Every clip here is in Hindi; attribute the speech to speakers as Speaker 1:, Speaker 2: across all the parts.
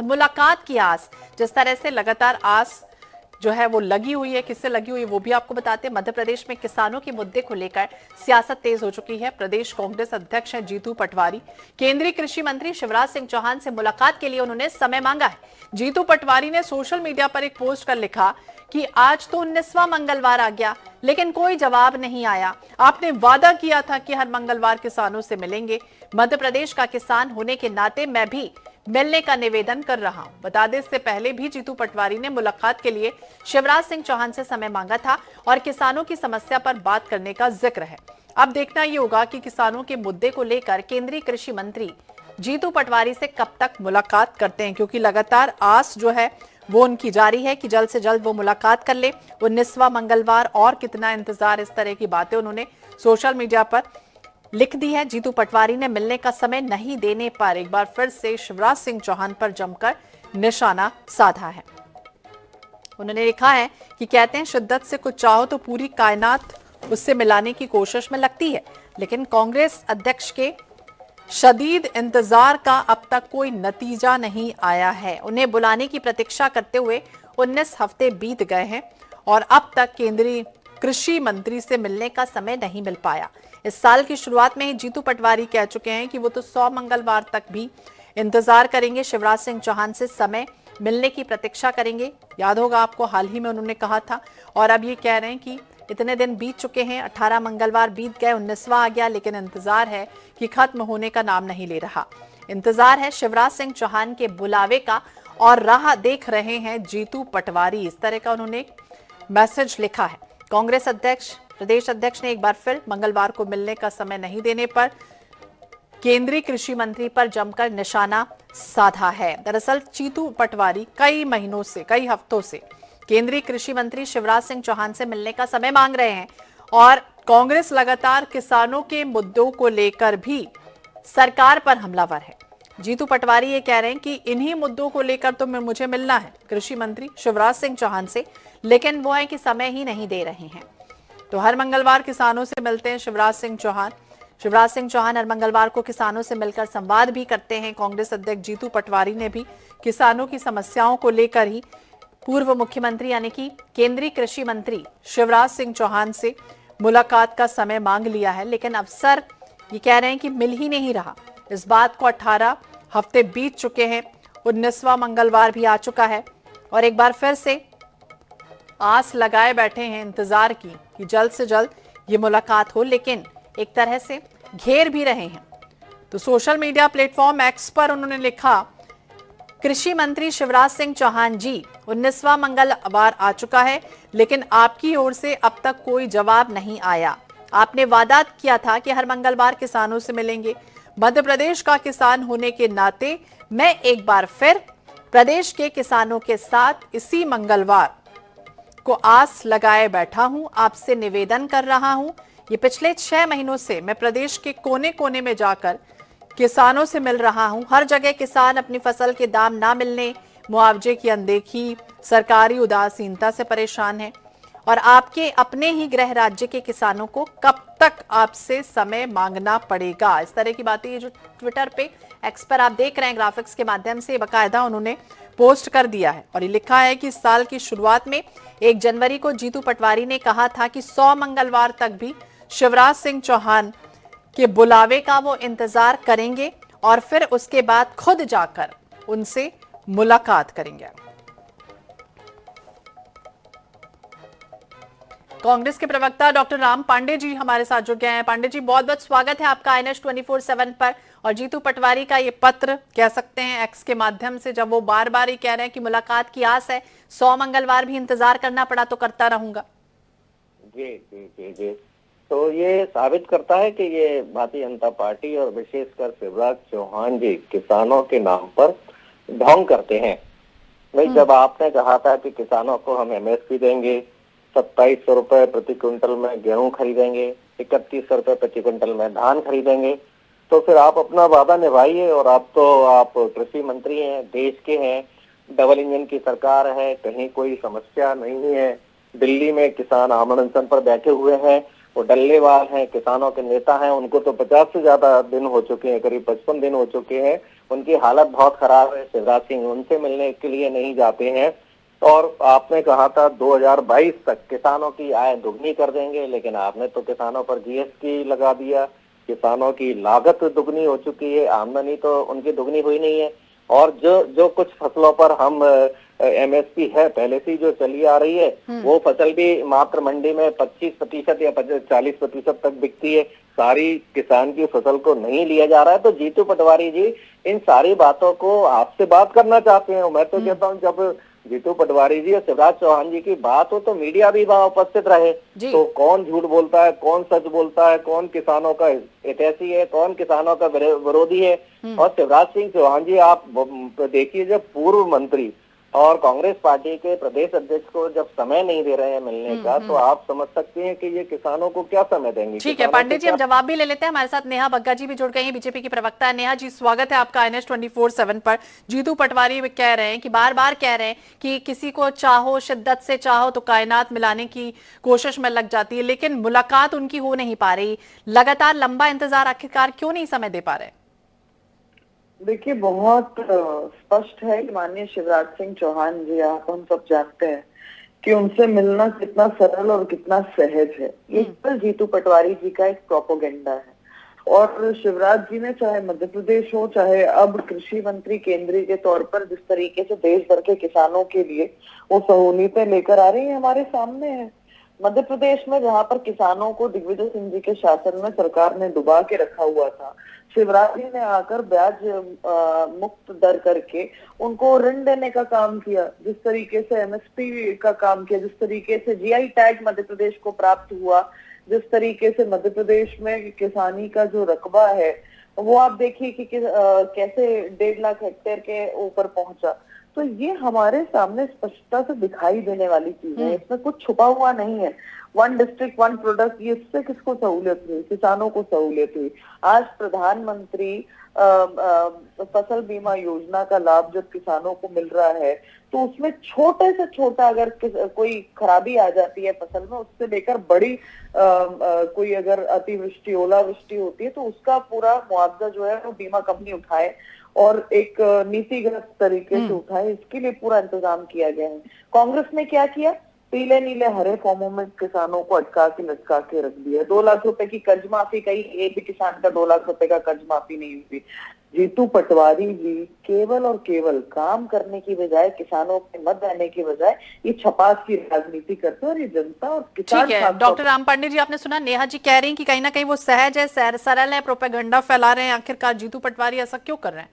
Speaker 1: मुलाकात की आस, जिस तरह से लगातार आस जो है वो लगी हुई है, किससे लगी हुई है वो भी आपको बताते हैं। मध्य प्रदेश में किसानों के मुद्दे को लेकर सियासत तेज हो चुकी है। प्रदेश कांग्रेस अध्यक्ष हैं जीतू पटवारी। केंद्रीय कृषि मंत्री शिवराज सिंह चौहान से मुलाकात के लिए उन्होंने समय मांगा है। जीतू पटवारी ने सोशल मीडिया पर एक पोस्ट कर लिखा कि आज तो 19वां मंगलवार आ गया, लेकिन कोई जवाब नहीं आया। आपने वादा किया था कि हर मंगलवार किसानों से मिलेंगे। मध्य प्रदेश का किसान होने के नाते मैं भी मिलने का निवेदन कर रहा हूं। बता दें, इससे पहले भी जीतू पटवारी ने मुलाकात के लिए शिवराज सिंह चौहान से समय मांगा था और किसानों की समस्या पर बात करने का जिक्र है। अब देखना ये होगा कि किसानों के मुद्दे को लेकर केंद्रीय कृषि मंत्री जीतू पटवारी से कब तक मुलाकात करते हैं, क्योंकि लगातार आस जो है वो उनकी जारी है कि जल्द से जल्द वो मुलाकात कर ले। 19वां मंगलवार और कितना इंतजार, इस तरह की बातें उन्होंने सोशल मीडिया पर लिख दी है। जीतू पटवारी ने मिलने का समय नहीं देने पर एक बार फिर से शिवराज सिंह चौहान पर जमकर निशाना साधा है। उन्होंने लिखा है कि कहते हैं शिद्दत से कुछ चाहो तो पूरी कायनात उससे मिलाने की कोशिश में लगती है, लेकिन कांग्रेस अध्यक्ष के शदीद इंतजार का अब तक कोई नतीजा नहीं आया है। उन्हें बुलाने की प्रतीक्षा करते हुए 19 हफ्ते बीत गए हैं और अब तक केंद्रीय कृषि मंत्री से मिलने का समय नहीं मिल पाया। इस साल की शुरुआत में ही जीतू पटवारी कह चुके हैं कि वो तो 100 मंगलवार तक भी इंतजार करेंगे, शिवराज सिंह चौहान से समय मिलने की प्रतीक्षा करेंगे। याद होगा आपको, हाल ही में उन्होंने कहा था और अब ये कह रहे हैं कि इतने दिन बीत चुके हैं, 18 मंगलवार बीत गए, 19वां आ गया, लेकिन इंतजार है कि खत्म होने का नाम नहीं ले रहा। इंतजार है शिवराज सिंह चौहान के बुलावे का और राह देख रहे हैं जीतू पटवारी। इस तरह का उन्होंने मैसेज लिखा है। कांग्रेस अध्यक्ष, प्रदेश अध्यक्ष ने एक बार फिर मंगलवार को मिलने का समय नहीं देने पर केंद्रीय कृषि मंत्री पर जमकर निशाना साधा है। दरअसल जीतू पटवारी कई महीनों से, कई हफ्तों से केंद्रीय कृषि मंत्री शिवराज सिंह चौहान से मिलने का समय मांग रहे हैं और कांग्रेस लगातार किसानों के मुद्दों को लेकर भी सरकार पर हमलावर है। जीतू पटवारी ये कह रहे हैं कि इन्हीं मुद्दों को लेकर तो मुझे मिलना है कृषि मंत्री शिवराज सिंह चौहान से, लेकिन वो है कि समय ही नहीं दे रहे हैं। तो हर मंगलवार किसानों से मिलते हैं शिवराज सिंह चौहान। शिवराज सिंह चौहान हर मंगलवार को किसानों से मिलकर संवाद भी करते हैं। कांग्रेस अध्यक्ष जीतू पटवारी ने भी किसानों की समस्याओं को लेकर ही पूर्व मुख्यमंत्री यानी कि केंद्रीय कृषि मंत्री शिवराज सिंह चौहान से मुलाकात का समय मांग लिया है, लेकिन अफसर ये कह रहे हैं कि मिल ही नहीं रहा। इस बात को 18 हफ्ते बीत चुके हैं, 19वां मंगलवार भी आ चुका है और एक बार फिर से आस लगाए बैठे हैं इंतजार की कि जल्द से जल्द ये मुलाकात हो, लेकिन एक तरह से घेर भी रहे हैं। तो सोशल मीडिया प्लेटफॉर्म एक्स पर उन्होंने लिखा, कृषि मंत्री शिवराज सिंह चौहान जी, 19वां मंगलवार आ चुका है, लेकिन आपकी ओर से अब तक कोई जवाब नहीं आया। आपने वादा किया था कि हर मंगलवार किसानों से मिलेंगे। मध्य प्रदेश का किसान होने के नाते मैं एक बार फिर प्रदेश के किसानों के साथ इसी मंगलवार को आस लगाए बैठा हूं, आपसे निवेदन कर रहा हूं। ये पिछले 6 महीनों से मैं प्रदेश के कोने कोने में जाकर किसानों से मिल रहा हूं। हर जगह किसान अपनी फसल के दाम ना मिलने, मुआवजे की अनदेखी, सरकारी उदासीनता से परेशान है और आपके अपने ही गृह राज्य के किसानों को कब तक आपसे समय मांगना पड़ेगा। इस तरह की बातें ये जो ट्विटर पे, एक्स पर आप देख रहे हैं ग्राफिक्स के माध्यम से, बाकायदा उन्होंने पोस्ट कर दिया है और ये लिखा है कि इस साल की शुरुआत में 1 जनवरी को जीतू पटवारी ने कहा था कि 100 मंगलवार तक भी शिवराज सिंह चौहान के बुलावे का वो इंतजार करेंगे और फिर उसके बाद खुद जाकर उनसे मुलाकात करेंगे। कांग्रेस के प्रवक्ता डॉक्टर राम पांडे जी हमारे साथ जुड़ गए हैं। पांडे जी, बहुत बहुत स्वागत है आपका INS 24/7 पर। और जीतू पटवारी का ये पत्र कह सकते हैं एक्स के माध्यम से, जब वो बार बार ही कह रहे हैं कि मुलाकात की आस है, 100 मंगलवार भी इंतजार करना पड़ा तो करता रहूंगा।
Speaker 2: जी जी जी जी, तो ये साबित करता है कि ये भारतीय जनता पार्टी और विशेषकर शिवराज चौहान जी किसानों के नाम पर ढोंग करते हैं। भाई, जब आपने कहा था कि किसानों को हम MSP देंगे, 2700 रुपए प्रति क्विंटल में गेहूं खरीदेंगे, 3100 रुपए प्रति क्विंटल में धान खरीदेंगे, तो फिर आप अपना वादा निभाइए। और आप कृषि मंत्री हैं, देश के हैं, डबल इंजन की सरकार है, कहीं कोई समस्या नहीं है। दिल्ली में किसान आमरण अनशन पर बैठे हुए हैं, वो डल्लेवाल हैं, किसानों के नेता हैं, उनको तो 50 से ज्यादा दिन हो चुके हैं, करीब 55 दिन हो चुके हैं, उनकी हालत बहुत खराब है। शिवराज सिंह उनसे मिलने के लिए नहीं जाते हैं। और आपने कहा था 2022 तक किसानों की आय दुगनी कर देंगे, लेकिन आपने तो किसानों पर जीएसटी लगा दिया। किसानों की लागत दुगनी हो चुकी है, आमदनी तो उनकी दुगनी हुई नहीं है। और जो जो कुछ फसलों पर हम एमएसपी है पहले से जो चली आ रही है, वो फसल भी मात्र मंडी में 25% या 40% तक बिकती है। सारी किसान की फसल को नहीं लिया जा रहा है। तो जीतू पटवारी जी इन सारी बातों को आपसे बात करना चाहते हैं। मैं तो कहता हूँ जब जीतू पटवारी जी और शिवराज चौहान जी की बात हो तो मीडिया भी वहां उपस्थित रहे। तो कौन झूठ बोलता है, कौन सच बोलता है, कौन किसानों का हितैषी है, कौन किसानों का विरोधी है। और शिवराज सिंह चौहान जी आप देखिए, जब पूर्व मंत्री और कांग्रेस पार्टी के प्रदेश अध्यक्ष को जब समय नहीं दे रहे हैं मिलने का, तो आप समझ सकते हैं कि ये किसानों को क्या समय देंगे।
Speaker 1: ठीक है पांडे जी, हम जवाब भी ले लेते हैं। हमारे साथ नेहा बग्गा जी भी जुड़ गई हैं, बीजेपी की प्रवक्ता है। नेहा जी, स्वागत है आपका INS 24/7 पर। जीतू पटवारी कह रहे हैं कि बार बार कह रहे हैं कि किसी को चाहो, शिद्दत से चाहो तो कायनात मिलाने की कोशिश में लग जाती है, लेकिन मुलाकात उनकी हो नहीं पा रही। लगातार लंबा इंतजार आखिरकार क्यों नहीं समय दे पा रहे?
Speaker 3: देखिए, बहुत स्पष्ट है कि माननीय शिवराज सिंह चौहान जी, आप हम सब जानते हैं कि उनसे मिलना कितना सरल और कितना सहज है। ये केवल जीतू पटवारी जी का एक प्रोपोगेंडा है। और शिवराज जी ने, चाहे मध्य प्रदेश हो, चाहे अब कृषि मंत्री केंद्रीय के तौर पर जिस तरीके से देश भर के किसानों के लिए वो सहूलियतें लेकर आ रही है, हमारे सामने है। मध्य प्रदेश में जहां पर किसानों को दिग्विजय सिंह जी के शासन में सरकार ने डुबा के रखा हुआ था, शिवराज जी ने आकर ब्याज मुक्त दर करके उनको ऋण देने का काम किया। जिस तरीके से एमएसपी का काम किया, जिस तरीके से जीआई टैग मध्य प्रदेश को प्राप्त हुआ, जिस तरीके से मध्य प्रदेश में किसानी का जो रकबा है वो आप देखिए कि कैसे 1.5 लाख हेक्टेयर के ऊपर पहुंचा। तो ये हमारे सामने स्पष्टता से दिखाई देने वाली चीज है, इसमें कुछ छुपा हुआ नहीं है। 1 डिस्ट्रिक्ट 1 प्रोडक्ट, ये इससे किसको सहूलियत हुई? किसानों को सहूलियत हुई। आज प्रधानमंत्री फसल बीमा योजना का लाभ जब किसानों को मिल रहा है, तो उसमें छोटे से छोटा अगर कोई खराबी आ जाती है फसल में, उससे लेकर बड़ी कोई अगर अतिवृष्टि, ओलावृष्टि होती है, तो उसका पूरा मुआवजा जो है वो बीमा कंपनी उठाए और एक नीतिगत तरीके से उठाए, इसके लिए पूरा इंतजाम किया गया है। कांग्रेस ने क्या किया? पीले नीले हरे फॉर्मों में किसानों को अटका के लटका के रख दिया। 2 लाख रुपए की कर्ज माफी, कहीं एक भी किसान का 2 लाख रुपए का कर्ज माफी नहीं हुई। जीतू पटवारी जी केवल और केवल काम करने की बजाय, किसानों के मत देने की बजाय ये छपास की राजनीति करते हैं। और ये जनता और किसान,
Speaker 1: ठीक है डॉक्टर राम पांडे जी, आपने सुना नेहा जी कह रही हैं कि कहीं ना कहीं वो सहज है, सरल है, प्रोपेगेंडा फैला रहे हैं। आखिरकार जीतू पटवारी ऐसा क्यों कर रहे हैं?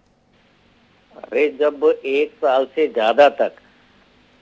Speaker 2: अरे, जब 1 साल से ज्यादा तक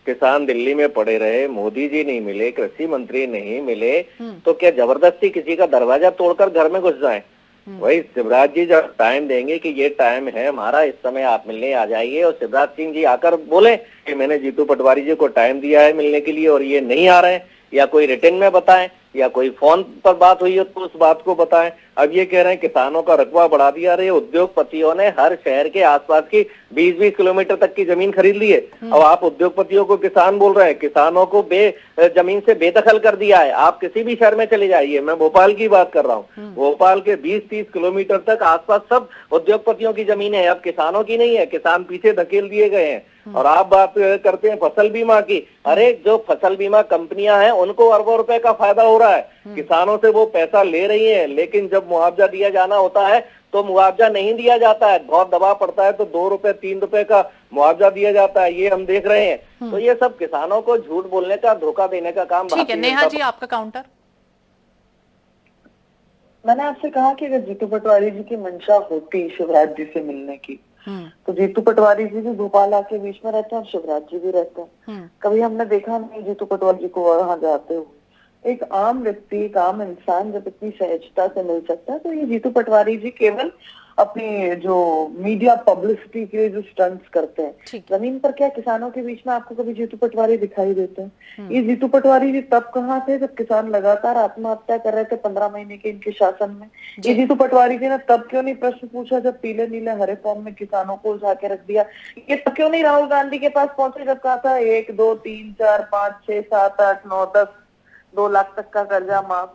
Speaker 2: किसान दिल्ली में पड़े रहे, मोदी जी नहीं मिले, कृषि मंत्री नहीं मिले, तो क्या जबरदस्ती किसी का दरवाजा तोड़कर घर में घुस जाए? वही शिवराज जी जब टाइम देंगे कि ये टाइम है हमारा, इस समय आप मिलने आ जाइए, और शिवराज सिंह जी आकर बोले कि मैंने जीतू पटवारी जी को टाइम दिया है मिलने के लिए और ये नहीं आ रहे हैं, या कोई रिटर्न में बताएं, या कोई फोन पर बात हुई है तो उस बात को बताएं। अब ये कह रहे हैं किसानों का रकबा बढ़ा दिया। रहे उद्योगपतियों ने हर शहर के आसपास की 20-20 किलोमीटर तक की जमीन खरीद ली है। अब आप उद्योगपतियों को किसान बोल रहे हैं, किसानों को जमीन से बेदखल कर दिया है। आप किसी भी शहर में चले जाइए, मैं भोपाल की बात कर रहा हूँ, भोपाल के 20-30 किलोमीटर तक आसपास सब उद्योगपतियों की जमीन है, अब किसानों की नहीं है। किसान पीछे धकेल दिए गए हैं। और आप बात करते हैं फसल बीमा की। अरे, जो फसल बीमा कंपनियां हैं उनको अरबों रुपए का फायदा हो रहा है, किसानों से वो पैसा ले रही हैं, लेकिन जब मुआवजा दिया जाना होता है तो मुआवजा नहीं दिया जाता है। बहुत दबाव पड़ता है तो 2 रुपए 3 रुपए का मुआवजा दिया जाता है, ये हम देख रहे हैं। तो ये सब किसानों को झूठ बोलने का, धोखा देने का काम।
Speaker 1: ठीक है नेहा जी, आपका काउंटर।
Speaker 3: मैंने आपसे कहा कि अगर जीतू पटवारी जी की मंशा होती शिवराज जी से मिलने की, तो जीतू पटवारी जी भी भोपाल आके बीच में रहते हैं और शिवराज जी भी रहते हैं। कभी हमने देखा नहीं जीतू पटवारी जी को वहां जाते हुए। एक आम व्यक्ति, एक आम इंसान जब इतनी सहजता से मिल सकता है, तो ये जीतू पटवारी जी केवल अपनी जो मीडिया पब्लिसिटी के लिए जो स्टंट्स करते हैं, जमीन पर क्या किसानों के बीच में आपको कभी जीतू पटवारी दिखाई देते हैं? ये जीतू पटवारी जी तब कहाँ थे जब किसान लगातार आत्महत्या कर रहे थे 15 महीने के इनके शासन में? ये जीतू पटवारी जी ने तब क्यों नहीं प्रश्न पूछा जब पीले नीले हरे फॉर्म में किसानों को उठा के रख दिया? ये तब क्यों नहीं राहुल गांधी के पास पहुंचे जब कहा था 1 2 3 4 5 6 7 8 9 10 2 लाख तक का कर्जा माफ?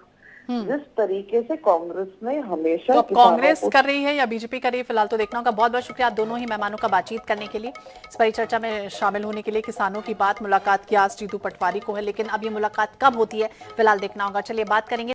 Speaker 3: जिस तरीके से कांग्रेस ने हमेशा
Speaker 1: तो अब
Speaker 3: किसानों
Speaker 1: कांग्रेस
Speaker 3: को
Speaker 1: कर रही है या बीजेपी कर रही है, फिलहाल तो देखना होगा। बहुत बहुत शुक्रिया आप दोनों ही मेहमानों का बातचीत करने के लिए, इस परिचर्चा में शामिल होने के लिए। किसानों की बात, मुलाकात की आस जीतू पटवारी को है, लेकिन अब ये मुलाकात कब होती है फिलहाल देखना होगा। चलिए बात करेंगे